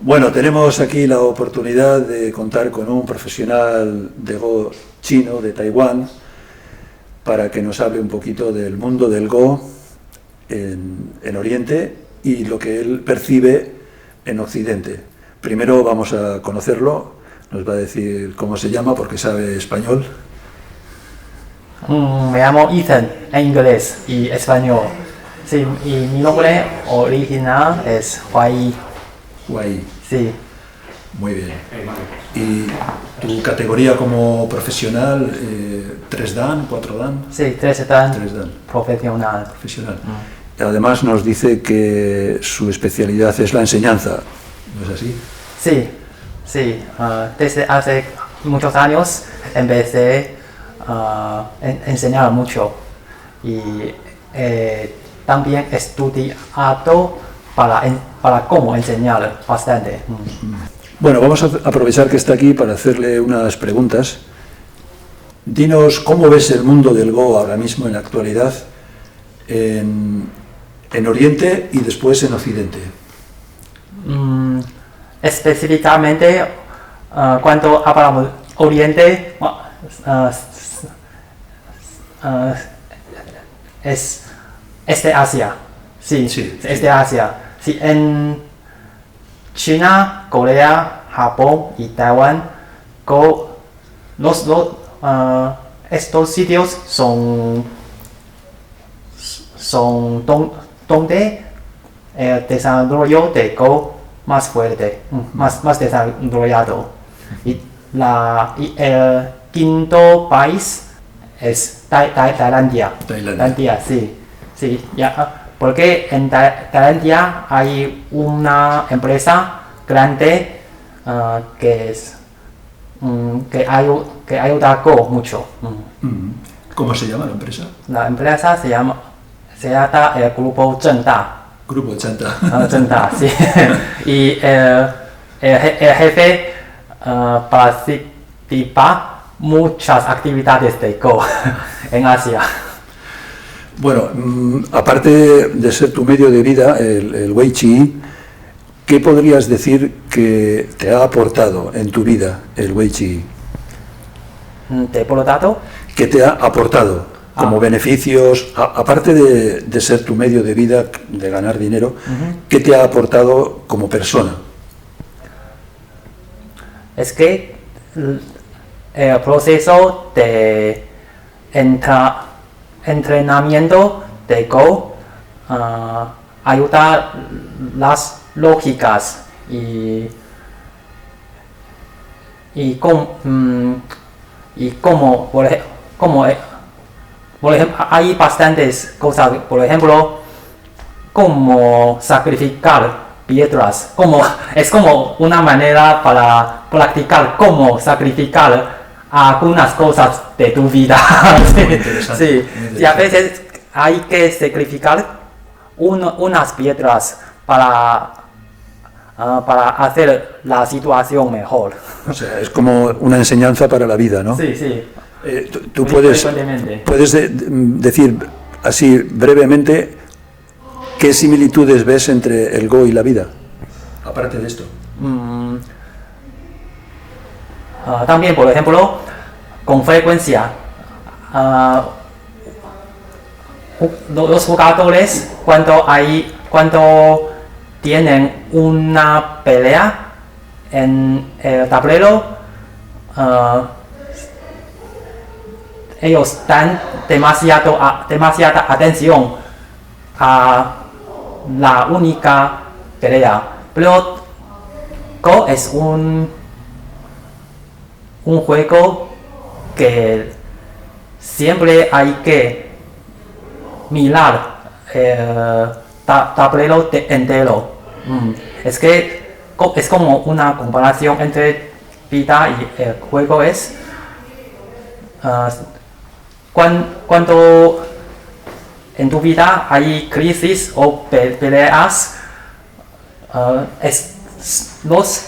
Bueno, tenemos aquí la oportunidad de contar con un profesional de Go chino de Taiwán para que nos hable un poquito del mundo del Go en Oriente y lo que él percibe en Occidente. Primero vamos a conocerlo, nos va a decir cómo se llama porque sabe español. Me llamo Ethan en inglés y español. Sí, y mi nombre original es Huai. Huai. Sí. Muy bien. ¿Y tu categoría como profesional, 3 Dan, 4 Dan? Sí, 3 Dan. 3 Dan. Profesional. Profesional. Además nos dice que su especialidad es la enseñanza, ¿no es así? Sí, sí. Desde hace muchos años empecé a enseñar mucho y también estudiado para cómo enseñar bastante. Bueno, vamos a aprovechar que está aquí para hacerle unas preguntas. Dinos cómo ves el mundo del Go ahora mismo en la actualidad en Oriente y después en Occidente. Específicamente, cuando hablamos Oriente, es de Asia. Sí, sí, es de Asia. Sí, en China, Corea, Japón y Taiwán, estos sitios son donde el desarrollo de Go más fuerte, más desarrollado. Y el quinto país es Tailandia. Tailandia, sí. Sí, ya. Porque en Tailandia hay una empresa grande que ayuda a Go mucho. ¿Cómo se llama la empresa? La empresa se llama el Grupo Zhengda. Grupo Zhengda. Zhengda, sí. Y el jefe participa muchas actividades de Go en Asia. Bueno, aparte de ser tu medio de vida, el Wei Chi, ¿qué podrías decir que te ha aportado en tu vida el Wei Chi? ¿Te he aportado? ¿Qué te ha aportado como beneficios, aparte de ser tu medio de vida, de ganar dinero, qué te ha aportado como persona? Es que el proceso de entrenamiento de Go ayuda las lógicas y como por ejemplo hay bastantes cosas, por ejemplo como sacrificar piedras, es como una manera para practicar cómo sacrificar algunas cosas de tu vida. Sí. Y a veces hay que sacrificar unas piedras para hacer la situación mejor. O sea, es como una enseñanza para la vida, ¿no? Sí, sí. Tú puedes decir así brevemente qué similitudes ves entre el Go y la vida, aparte de esto. También, por ejemplo, con frecuencia, los jugadores cuando tienen una pelea en el tablero, ellos dan demasiada atención a la única pelea. Pero Go es un juego que siempre hay que mirar el tablero entero. Es que es como una comparación entre vida y el juego. Es cuando en tu vida hay crisis o peleas, los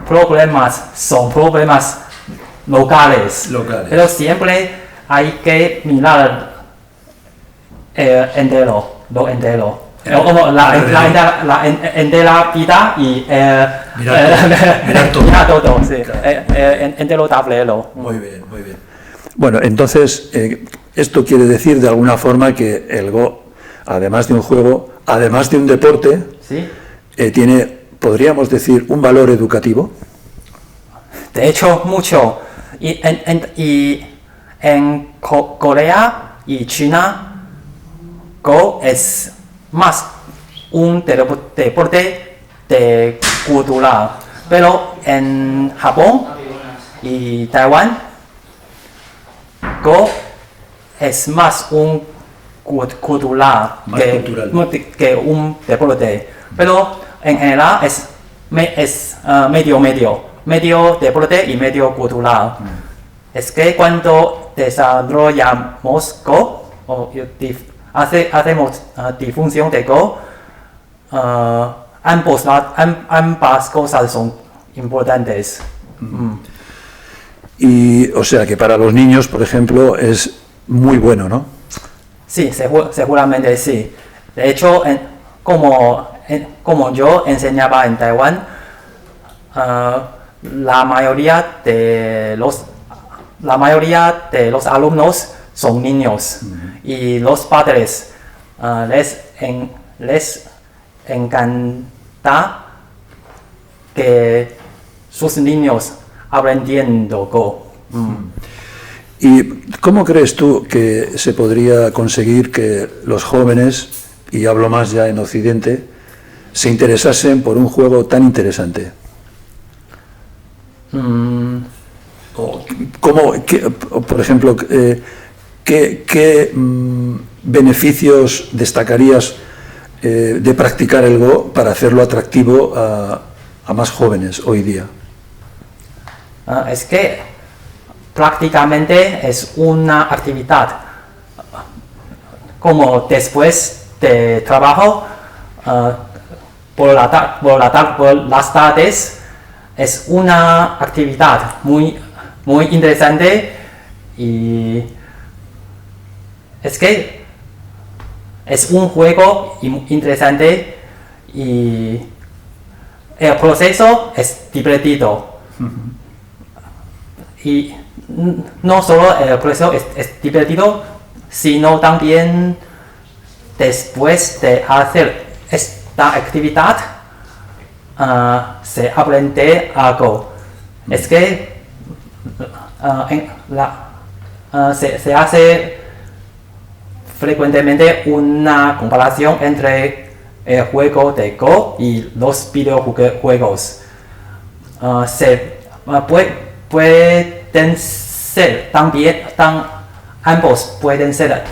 problemas son problemas locales. Pero siempre hay que mirar lo entero. como la entera vida y mirar todo. mirar todo, sí. Claro. Entero tablero. Muy bien, muy bien. Bueno, entonces, esto quiere decir de alguna forma que el Go, además de un juego, además de un deporte, Sí. tiene, podríamos decir, un valor educativo. De hecho, mucho. Y en Corea y China, Go es más un deporte de cultural. Pero en Japón y Taiwán, Go es más un cultural Más cultural. que un deporte. Pero en general es medio deporte y medio cultural. Es que cuando desarrollamos Go, hacemos difusión de Go, ambas cosas son importantes. Y, o sea, que para los niños, por ejemplo, es muy bueno, ¿no? Sí, seguramente sí. De hecho, como yo enseñaba en Taiwán, la mayoría de los alumnos son niños y los padres les encanta que sus niños aprendiendo Go. ¿Y cómo crees tú que se podría conseguir que los jóvenes, y hablo más ya en Occidente, se interesasen por un juego tan interesante? Por ejemplo, ¿qué beneficios destacarías de practicar el Go para hacerlo atractivo a más jóvenes hoy día? Es que prácticamente es una actividad como después de trabajo por las tardes. Es una actividad muy interesante y es que es un juego interesante y el proceso es divertido. Y no solo el proceso es divertido, sino también después de hacer esta actividad se aprende algo. Es que se hace frecuentemente una comparación entre el juego de Go y los videojuegos. Pueden ser ambos pueden ser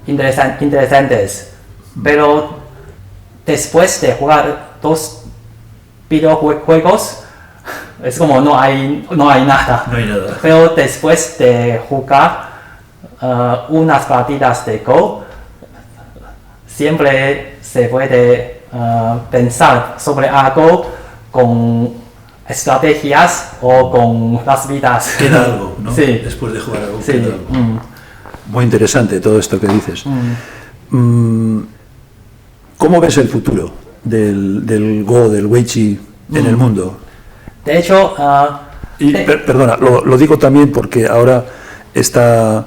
interesantes, pero después de jugar dos videojuegos es como no hay nada. No hay nada. Pero después de jugar unas partidas de Go, siempre se puede pensar sobre algo con estrategias o con las vidas. Queda algo, ¿no? Sí. Después de jugar algo, Sí. queda algo. Muy interesante todo esto que dices. ¿Cómo ves el futuro del Go, del Weiqi en el mundo? De hecho, Perdona, lo digo también porque ahora está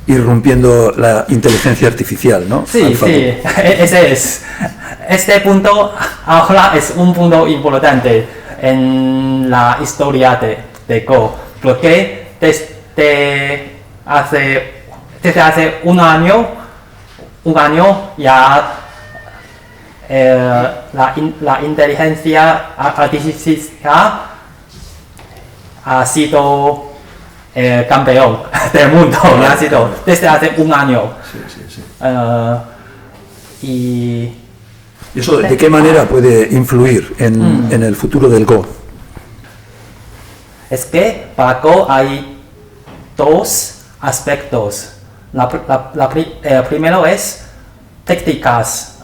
irrumpiendo la inteligencia artificial, ¿no? sí, AlphaGo. sí, ese es. Este punto ahora es un punto importante en la historia de Go, porque desde hace un año ya la inteligencia artificial ha sido el campeón del mundo, ha sido desde hace un año. Sí. Y ¿Y eso de qué manera puede influir en el futuro del Go? es que para Go hay dos aspectos. El primero es técnicas.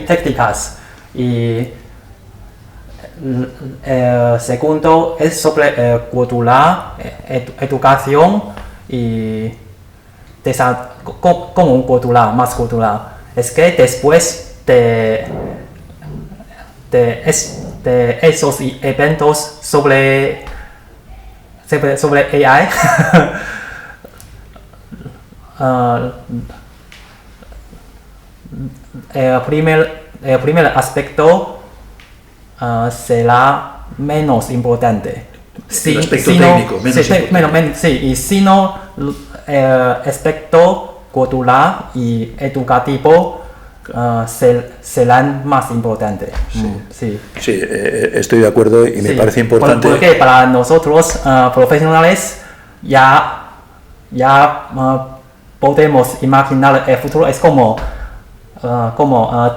Técnicas. Y El segundo es sobre cultura, educación y como cultura, más cultura. Es que después de esos eventos sobre AI, el primer aspecto será menos importante. El aspecto técnico, menos importante. Sí, y si no, el aspecto cultural y educativo serán más importantes. Sí. Sí, estoy de acuerdo y me parece importante. Porque para nosotros profesionales ya podemos imaginar el futuro. Es como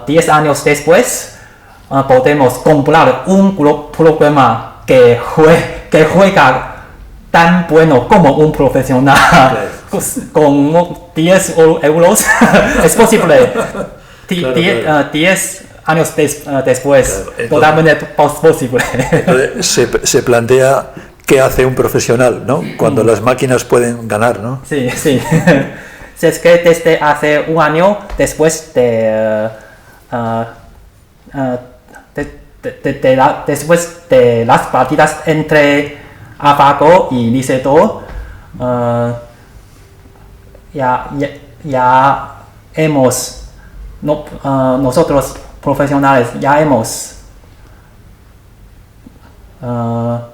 10 años después podemos comprar un programa que juega tan bueno como un profesional. Claro. Con 10 euros es posible. 10 años después, claro, totalmente posible. Entonces, se plantea qué hace un profesional, ¿no? Cuando las máquinas pueden ganar, ¿no? Sí. Si es que desde hace un año, después de las partidas entre AlphaGo y Liceto, ya hemos nosotros profesionales ya hemos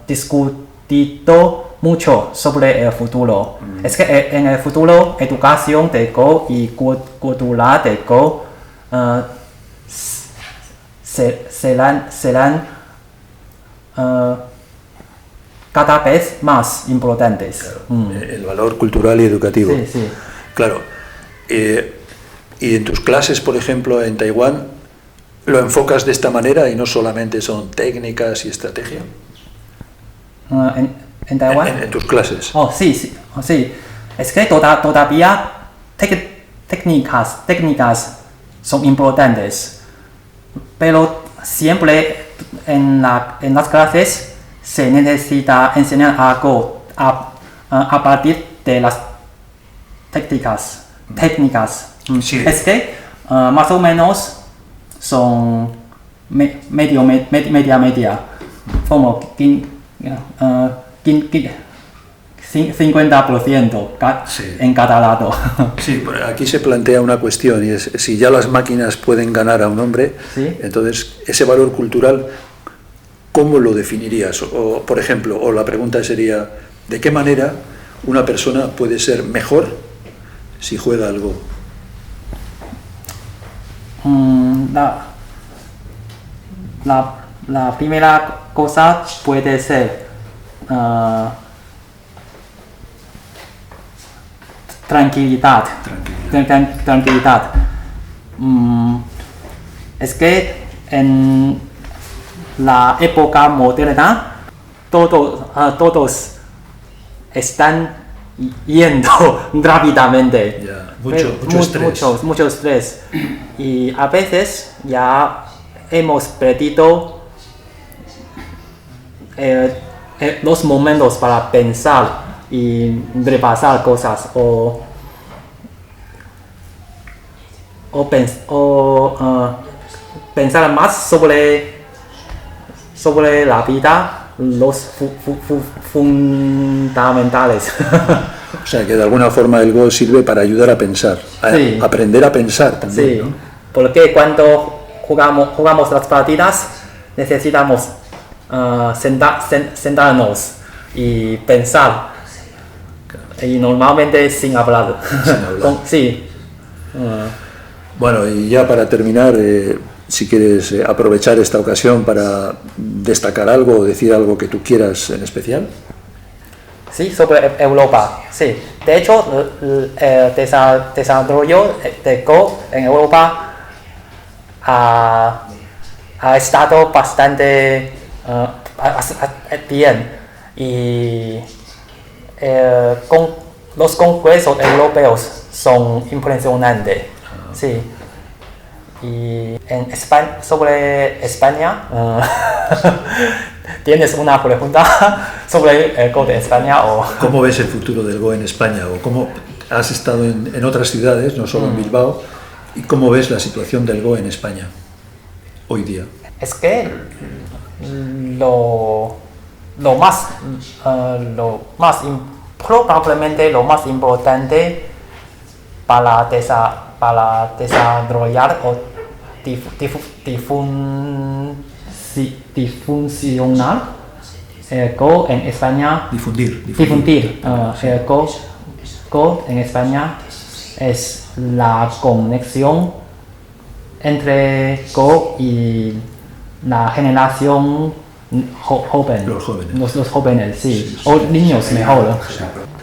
discutido mucho sobre el futuro. Es que en el futuro educación de Go y cultura de Go serán cada vez más importantes. Claro, el valor cultural y educativo. Sí. Claro. Y en tus clases, por ejemplo, en Taiwán, ¿lo enfocas de esta manera y no solamente son técnicas y estrategia? ¿En Taiwán? En tus clases. Sí. Es que todavía técnicas son importantes, pero siempre en las clases se necesita enseñar algo a partir de las técnicas. Sí. Es que más o menos son media, como 50% en cada lado. Sí, aquí se plantea una cuestión y es si ya las máquinas pueden ganar a un hombre, ¿sí? Entonces ese valor cultural, ¿cómo lo definirías? O, por ejemplo, o la pregunta sería, ¿de qué manera una persona puede ser mejor si juega al Go? La primera cosa puede ser tranquilidad. Es que en la época moderna todos están yendo rápidamente. Mucho estrés. Y a veces ya hemos perdido los momentos para pensar y repasar cosas o pensar más sobre la vida, los fundamentales. O sea, que de alguna forma el Go sirve para ayudar a pensar, sí. Aprender a pensar también, sí. ¿no? Porque cuando jugamos las partidas necesitamos sentarnos y pensar, y normalmente sin hablar. Sí. Bueno, y ya para terminar, si quieres aprovechar esta ocasión para destacar algo o decir algo que tú quieras en especial. Sí, sobre Europa. Sí. De hecho, el desarrollo de Go en Europa ha estado bastante bien. Y los congresos europeos son impresionantes. Sí. Y sobre España, ¿tienes una pregunta sobre el Go de España? O... ¿Cómo ves el futuro del Go en España? ¿O cómo has estado en otras ciudades, no solo en Bilbao? ¿Y cómo ves la situación del Go en España hoy día? Es que probablemente lo más importante para desarrollar o difuncionar el Go en España, difundir el Go en España es la conexión entre Go y la generación joven, los jóvenes, sí, o niños mejor.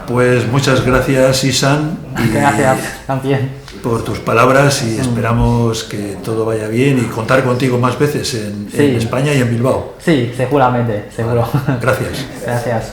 Pues muchas gracias, Isan, Gracias también. por tus palabras, y esperamos que todo vaya bien y contar contigo más veces en España y en Bilbao. Sí, seguramente, seguro. Gracias. Gracias.